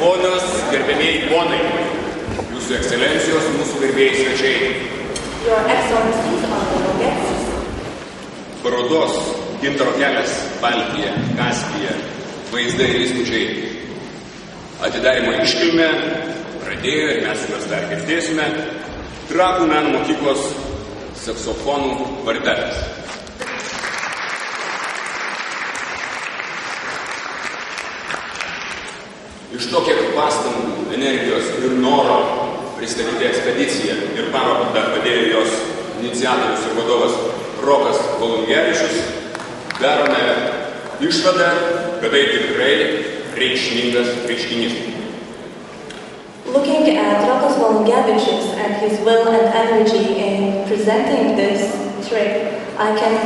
Ponios, gerbėmėjai ponai, Jūsų ekscelencijos, mūsų gerbėjai svečiai. Your Excellencies, honorable guests. Parodos Gintaro kelias Baltija, Kaspija, vaizdai ir įspūdžiai. Atidarimo iškilmę pradėjo ir mes juos dar girdėsime Trakų meno mokyklos saksofonų kvartetas. Iš to, kiek pastangų, energijos ir noro pristatyti ekspediciją ir parodą padėjo jos iniciatorius ir vadovas Rokas Volungevičius, darome išvadą, kad tai tikrai reikšmingas reiškinys. Looking at Rokas Volungevičius and his will and energy in presenting this trip, I can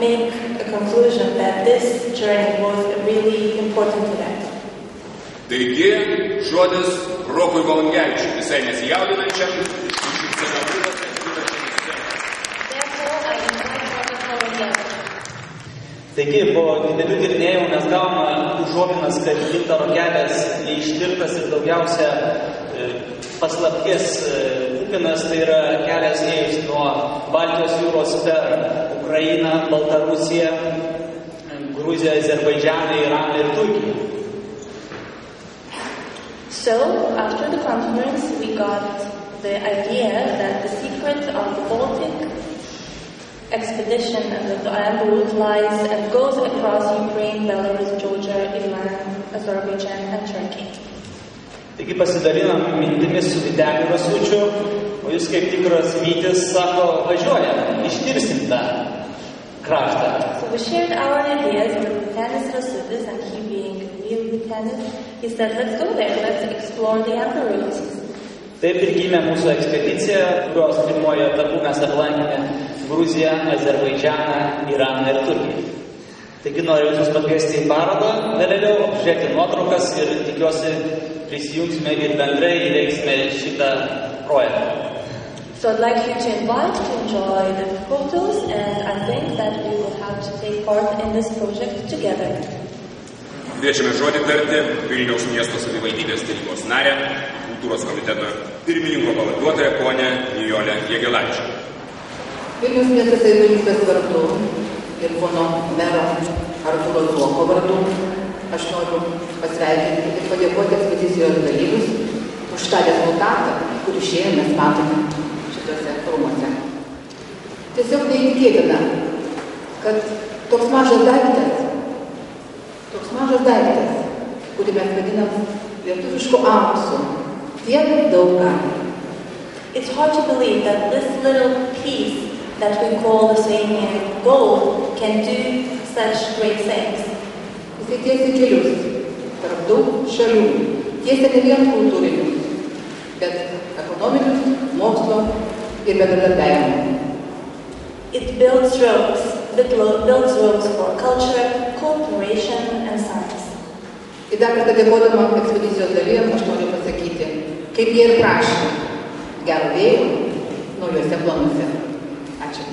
make a conclusion that this journey was really important to them. Taigi, žodis Rokui Volungevičiui, visai nesijaudinančiam. Taigi, po didelių tyrinėjimų mes gavome užuominas, kad Gintaro kelias neištirtas ir daugiausia paslapties kupinas, tai yra kelias ėjus nuo Baltijos jūros per Ukrainą, Baltarusiją, Gruziją, Azerbaidžaną, Iraną ir Turkiją. So, after the conference, we got the idea that the secret of the Baltic expedition and the Diamond route lies and goes across Ukraine, Belarus, Georgia, Iran, Azerbaijan and Turkey. Taigi pasidalinam mintimis su Vyteniu Rasučiu, o jūs kaip tikras Vytis sako, važiuojam, ištirsim tą kraštą. So we shared our ideas with Vytenis Rasutis, and he being real Vytenis, he said, let's go there, let's explore the other routes. Taip ir gimė mūsų ekspedicija, kurios pirmojo etapu mes aplankėme Gruziją, Azerbaidžaną, Iraną ir Turkiją. Taigi noriu visus pakviesti į parodą, vėliau apžiūrėti nuotraukas ir tikiuosi prisijungsime ir bendrai įveiksime šitą projektą. So I'd like you to invite to enjoy the photos, and I think that we will have to take part in this project together. Kviečiame žodį tarti Vilniaus miesto savivaldybės tarybos narę, kultūros komiteto pirmininko pavaduotoją ponę Nijolę Jagelavičienę. Vilniaus miesto savivaldybės vardu ir pono mero Artūro Zuoko vardu aš noriu pasveikinti ir padėkoti ekspedicijos dalyvius už tą rezultatą, kurį šiandien mes matome šitose filmuose. Tiesiog neįtikėtina, kad toks mažas daiktas, kurį mes vadinam lietuvišku auksu, tiek daug gali. It's hard to believe that this little piece that we call Lithuanian gold can do such great things. Jisai tiesia kelius tarp daug šalių, tiesia ne vien kultūrinius, bet ekonominius, mokslo ir bendradarbiavimo. It builds roads for culture, cooperation and science. Ir dar kartą dėkodama ekspedicijos dalyviams aš noriu pasakyti, kaip jie ir prašė gero vėjo naujuose planuose. Ačiū.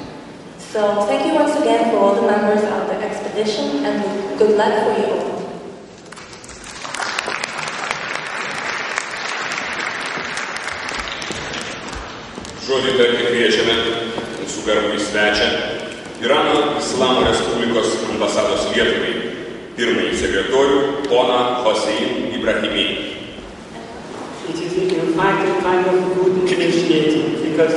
So thank you once again for all the members of the expedition and good luck for you all. Žodį tarti kviečiame mūsų garbų svečią Irano Islamo Respublikos ambasados Lietuvai pirmąjį sekretorių poną Hosein Ibrahimi. It is in fact a kind of good initiative because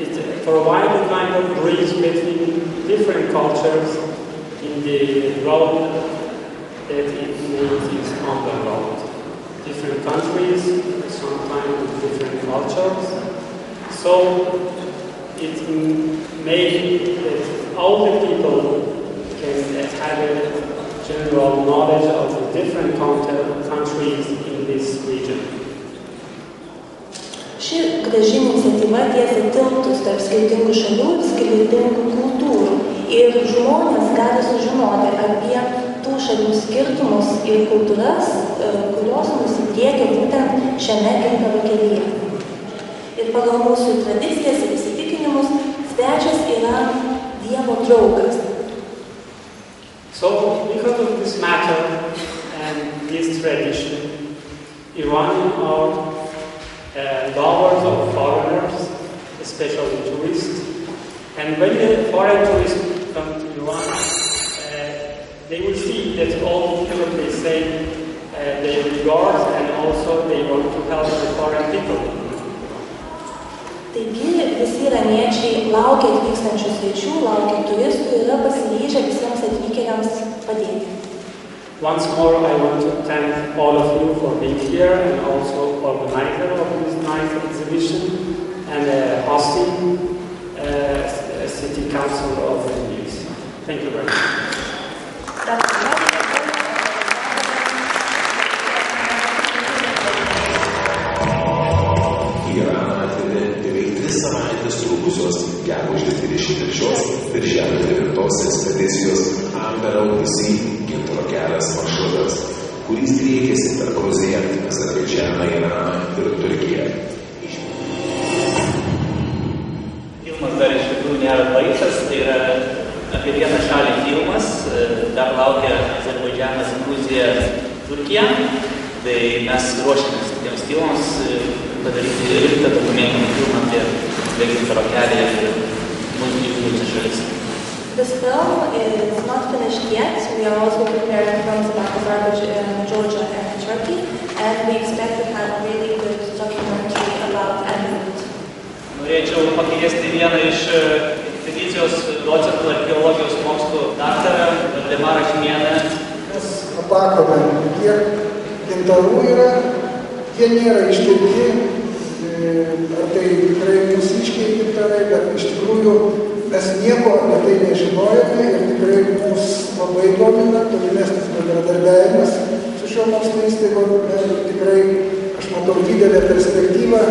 it provides a kind of bridge between different cultures in the road that it is on the road. Different countries, sometimes with different cultures. So it makes that all the people can have a general knowledge of the different countries in this region. Ši graži iniciatyva tiesia tiltus tarp skirtingų šalių ir skirtingų kultūrų ir žmonės gali sužinoti apie tų šalių skirtumus ir kultūras, kurios nusitiekia būtent šiame Gintaro kelyje. Ir pagal mūsų tradicijas ir įsitikinimus svečias yra Dievo draugas. So, because of this matter, and tradition. Iranians are lovers of foreigners, especially tourists. And when the foreign tourists come to Iran, they will see that all people they say they regard and also they want to help the foreign people. Taigi visi iraniečiai laukia atvykstančių svečių, laukia turistų ir yra pasiryžę visiems atvykėliams padėti. Once more, I want to thank all of you for being here and also organizer of this nice exhibition and hosting City Council of Vilnius. Thank you very much. Gegužės 23 birželio 9 ekspedicijos Ambera Odyssey gintaro kelias maršrutas, kuris driekėsi per Gruziją, Azerbaidžaną, Iraną ir Turkiją. Filmas dar iš tikrųjų nėra baigtas, tai yra apie vieną šalį filmas, dar laukia Azerbaidžanas, Gruzija, Turkija. Tai mes ruošiamės tiems filmams padaryti rimtą dokumentinį filmą apie gintaro kelią ir mūsų šalis. This film is not finished yet. We are also preparing films about Azerbaijan, Georgia, and Turkey, and we expect to have a really good documentary about Azerbaijan. Norėčiau pakviesti vieną iš ekspedicijos docentų archeologijos mokslų daktarą Valdemarą Šimėną. Mes apakome, kiek gintarų yra, jie nėra ištirti, ar tai tikrai mūsiškiai gintarai, bet iš tikrųjų mes nieko apie tai nežinojome ir tikrai mus labai domina tolimesnis bendradarbiavimas su šio mokslo įstaigom ir tikrai aš matau didelę perspektyvą.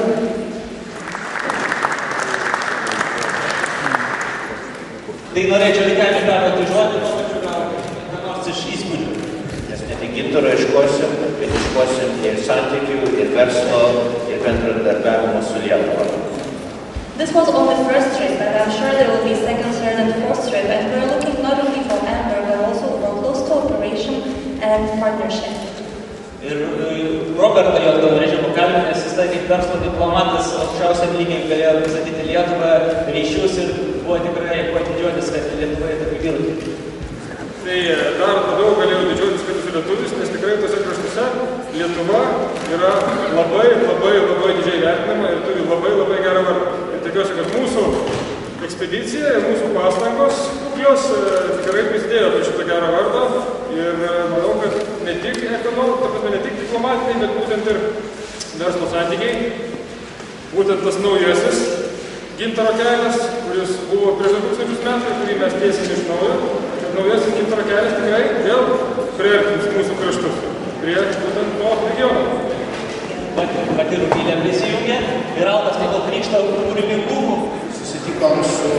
Tai norėčiau Vitalijui perduoti žodį, ką nors iš įspūdžių. Nes ne tik gintaro ieškosim, bet ieškosim ir santykių, ir verslo, ir bendradarbiavimo su Lietuva. This was only the first trip, and I'm sure there will be second, third, and fourth trip, and we're looking not only for Amber, but also for close cooperation and partnership. Ir Robertą jo norėčiau pakalbinti, nes jis kaip verslo diplomatas aukščiausiam lygiai galėjo pristatyti Lietuvą ryšius ir buvo tikrai kuo didžiuotis, kad Lietuvoje taip dirbti. Tai dar labiau galėjau didžiuotis, kad esu lietuvis, nes tikrai tose kraštuose Lietuva yra labai didžiai vertinama ir turi labai gerą vardą. Ir tikiuosi, kad mūsų ekspedicija ir mūsų pastangos kuklios tikrai prisidėjo prie šito gero vardo ir manau, kad ne tik ne tik diplomatiniai, bet būtent ir verslo santykiai, būtent tas naujasis gintaro kelias, kuris buvo prieš 2000 metų, kurį mes tiesime iš naujo, kad naujasis gintaro kelias tikrai vėl priartins mūsų kraštus prie būtent to regiono. Pati Rūpylė prisijungė ir Aldas pagal krikštą kūrybingumų. Susitikom su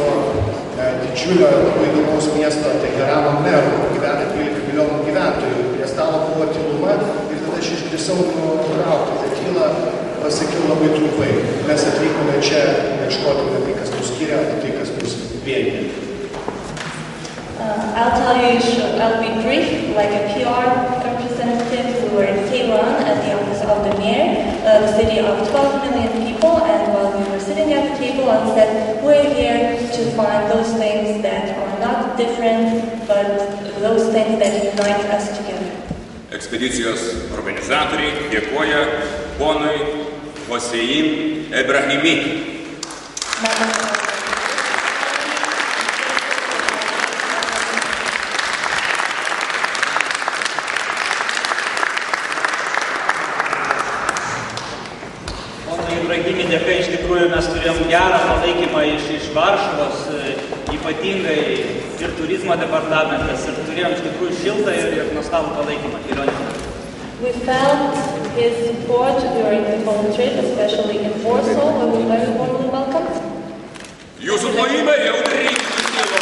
didžiulio labai įdomaus miesto Teherano meru, gyvena 12 milijonų gyventojų. Prie stalo buvo tyluma ir tada aš išdrįsau nutraukti tekilą, pasakiau labai trumpai. Mes atvykome čia ieškoti ne tai, kas mus skiria, o tai, kas mus vienyje. I'll be brief, like a PR representative. We were in Tehran at the office of the mayor, the city of 12 million people, and while we were sitting at the table, I said, we're here to find those things that are not different, but those things that unite us together. Ekspedicijos organizatoriai dėkoja ponui Hosein Ebrahimi. Dėka iš tikrųjų mes turėjom gerą palaikymą iš Varšuvos, ypatingai ir turizmo departamentas, ir turėjom iš tikrųjų šiltą ir nuostabų palaikymą kelionės. We felt his support during the whole trip, especially in Warsaw, where we were very warmly welcomed. Jūsų plojimai jau reikia Dievo.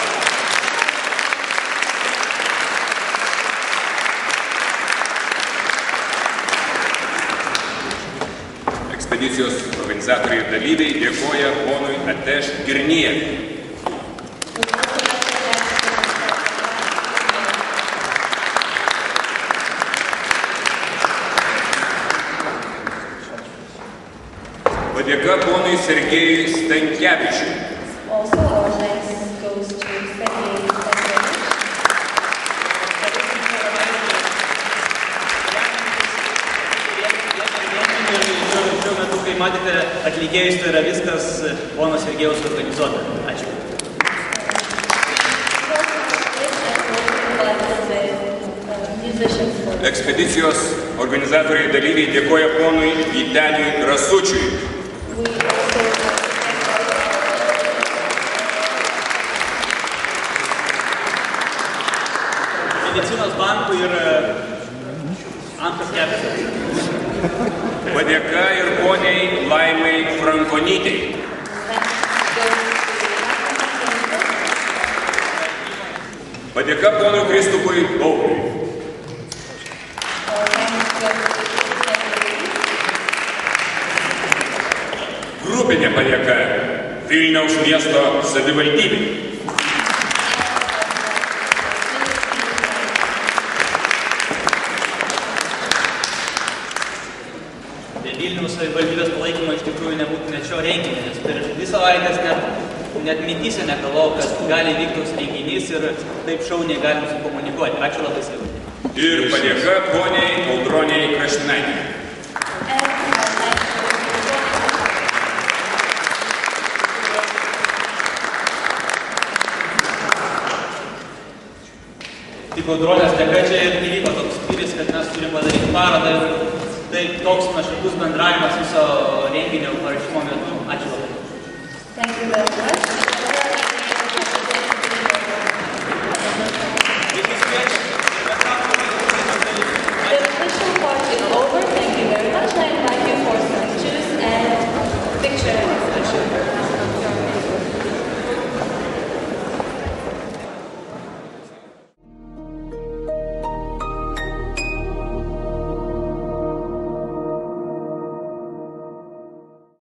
Ekspedicijos organizatoriai ir dalyviai dėkoja ponui Ateš Girniev. Padėka ponui Sergejui Stankevičiui. Also, our thanks goes to Sergei Stankevičius. Šiuo metu, kai matėte atlikėjus, tai yra viskas pono Sergejaus organizuota. Ačiū. Ekspedicijos organizatoriai dalyviai dėkoja ponui Vyteniui Rasučiui. Medicinos bankui ir Antras Kepitas. Padėka ir poniai Laimai Frankonytei. Padėka ponui Kristupui Baubliui. Grupinė padėka Vilniaus miesto savivaldybei. Vilniaus savivaldybės palaikymo iš tikrųjų nebūtų net šio renginio, nes per 2 savaitės net mintyse negalvojau, kad gali vykti toks renginys ir taip šauniai galim sukomunikuoti. Ačiū labai savivaldybei. Ir padėka poniai Audroniai Kraštinaitei. Tik Audronės dėka čia ir įvyko toks spyris, kad mes turim padaryti parodą ir tai toks nuoširdus bendravimas viso renginio parašymo metu. Ačiū labai.